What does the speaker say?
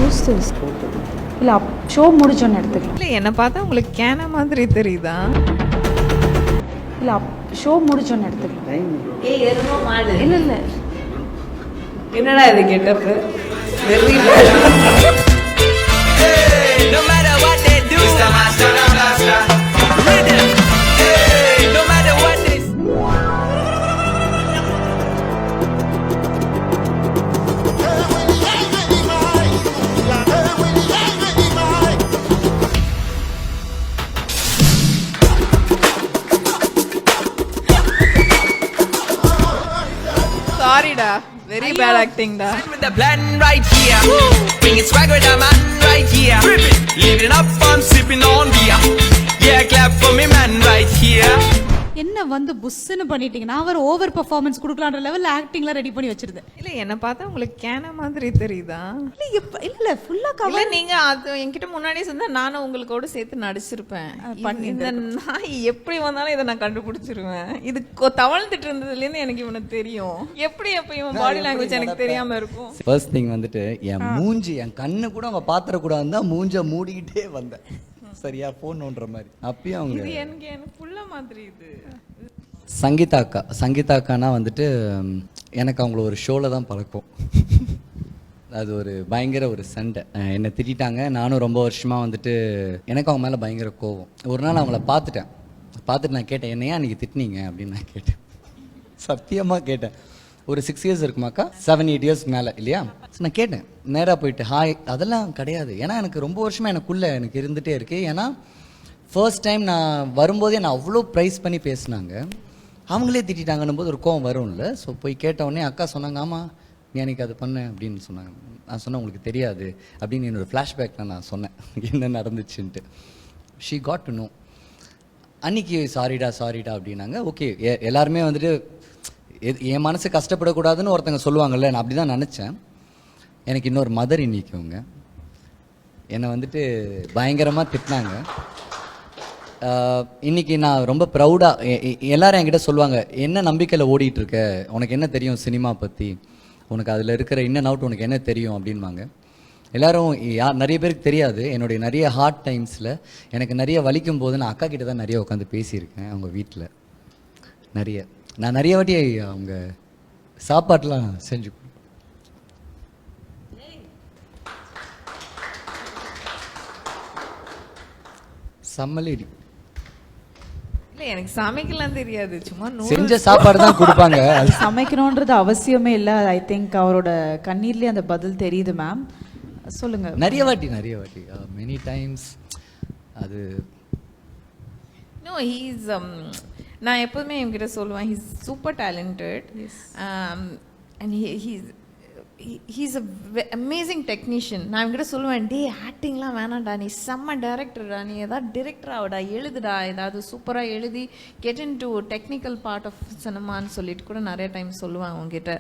Use this. இல்லை show முடிச்சோன்னு எடுத்துக்கலாம். இல்லை என்னை பார்த்தா உங்களுக்கு கேன மாதிரி தெரியுதா? இல்லை ஷோ முடிச்சோன்னு எடுத்துக்கலாம். ஏய் எருமோ மாடு. இல்லை இல்லை என்னடா இது getup? No matter what they do, it's the master of blaster. Rhythm. Hey, no matter what they சாரிடா, வெரி பேட் ஆக்டிங் டா. with the blend right here. Bring it swag with the man right here. Living up, I'm sipping on beer. Yeah, clap for me man right here. என்ன வந்து புஷ்ன்னு பண்ணிட்டீங்க. நான் அவர் over performance கொடுக்கலான்ற லெவல்ல ஆக்டிங்லாம் ready பண்ணி வச்சிருந்தேன். இல்லை என்னை பார்த்தா உங்களுக்கு கேன மாதிரி தெரியுதா? இல்ல ஃபுல்லா இல்லை கவர் நீங்க அது என்கிட்ட முன்னாடியே சொன்னா நானும் உங்களோட சேர்த்து நடிச்சிருப்பேன். இந்த நாய் எப்படி வந்தாலும் இதை நான் கண்டுபிடிச்சிருவேன். இது தவழ்ந்துட்டு இருந்ததுலேருந்து எனக்கு இவனை தெரியும். எப்படி எப்போ இவன் பாடி லாங்குவேஜ் எனக்கு தெரியாம இருக்கும். ஃபர்ஸ்ட் திங் வந்துட்டு என் மூஞ்சி, என் கண்ணு கூட அவங்க பாத்திரக்கூடாதுன்னு தான் மூஞ்ச மூடிக்கிட்டே வந்தேன். சரியா ஃபோன் நோண்டுற மாதிரி. அப்பயும் அவங்க இது எனக்கு புள்ள மாதிரி இது. சங்கீதா அக்கானா வந்துட்டு எனக்கு அவங்கள ஒரு ஷோவில் தான் பழக்கம். அது ஒரு பயங்கர ஒரு சண்டை. என்னை திட்டாங்க. நானும் ரொம்ப வருஷமாக வந்துட்டு எனக்கு அவங்க மேலே பயங்கர கோவம். ஒரு நாள் அவங்கள பார்த்துட்டு நான் கேட்டேன், என்னையா அன்றைக்கி திட்டினீங்க அப்படின்னு நான் கேட்டேன். சத்தியமாக கேட்டேன். ஒரு 6 இயர்ஸ் இருக்குமாக்கா, 7-8 இயர்ஸ் மேலே இல்லையா? நான் கேட்டேன் நேராக போயிட்டு, ஹாய். அதெல்லாம் கிடையாது. ஏன்னா எனக்கு ரொம்ப வருஷமாக எனக்குள்ளே எனக்கு இருந்துகிட்டே இருக்குது. ஏன்னா ஃபர்ஸ்ட் டைம் நான் வரும்போதே நான் அவ்வளோ ப்ரைஸ் பண்ணி பேசினாங்க, அவங்களே திட்டாங்கன்னும் போது ஒரு கோவம் வரும்ல. ஸோ போய் கேட்டவுடனே அக்கா சொன்னாங்க, ஆமாம் நீ எனக்கு அது பண்ணேன் அப்படின்னு சொன்னாங்க. நான் சொன்னேன் உங்களுக்கு தெரியாது அப்படின்னு என்னோடய ஃப்ளாஷ்பேக்கில் நான் சொன்னேன் என்ன நடந்துச்சுன்ட்டு. She got to know. அன்றைக்கி சாரிடா அப்படின்னாங்க. ஓகே, எல்லாருமே வந்துட்டு என் மனசு கஷ்டப்படக்கூடாதுன்னு ஒருத்தங்க சொல்லுவாங்கல்ல, நான் அப்படி தான் நினச்சேன். எனக்கு இன்னொரு மதர் இன்னிக்குங்க என்னை வந்துட்டு பயங்கரமாக திட்டினாங்க. இன்றைக்கி நான் ரொம்ப ப்ரௌடாக எல்லோரும் என்கிட்ட சொல்லுவாங்க, என்ன நம்பிக்கையில் ஓடிட்டுருக்க, உனக்கு என்ன தெரியும் சினிமா பற்றி, உனக்கு அதில் இருக்கிற இன் அண்ட் அவுட் உனக்கு என்ன தெரியும் அப்படின்வாங்க. எல்லோரும் நிறைய பேருக்கு தெரியாது, என்னுடைய நிறைய ஹார்ட் டைம்ஸில் எனக்கு நிறைய வலிக்கும் போது நான் அக்கா கிட்ட தான் நிறைய உட்காந்து பேசியிருக்கேன். அவங்க வீட்டில் நான் நிறைய வாட்டி அவங்க சாப்பாட்டெலாம் செஞ்சு சம்மலேடி. இல்லை எனக்கு சமைக்கலாம் தெரியாது, சும்மா செஞ்ச சாப்பாடு தான் கொடுப்பாங்க. சமைக்கணுன்றது அவசியமே இல்லை. ஐ திங்க் அவரோட கண்ணீர்லேயே அந்த பதில் தெரியுது மேம். சொல்லுங்க. நிறைய வாட்டி மெனி டைம்ஸ். அது நோ ஹீஸ் நான் எப்போதுமே என்கிட்ட சொல்லுவேன், he's super talented and he's a amazing technician. நான் என்கிட்ட சொல்லுவேன், டே ஆக்டிங்லாம் வேணாம்டா, நீ செம்ம டேரக்டர்டா, நீ ஏதாவது டிரெக்டர் ஆகுடா, எழுதுடா, ஏதாவது சூப்பராக எழுதி get in to technical part of சினிமான்னு சொல்லிட்டு கூட நிறைய டைம் சொல்லுவேன் அவங்ககிட்ட.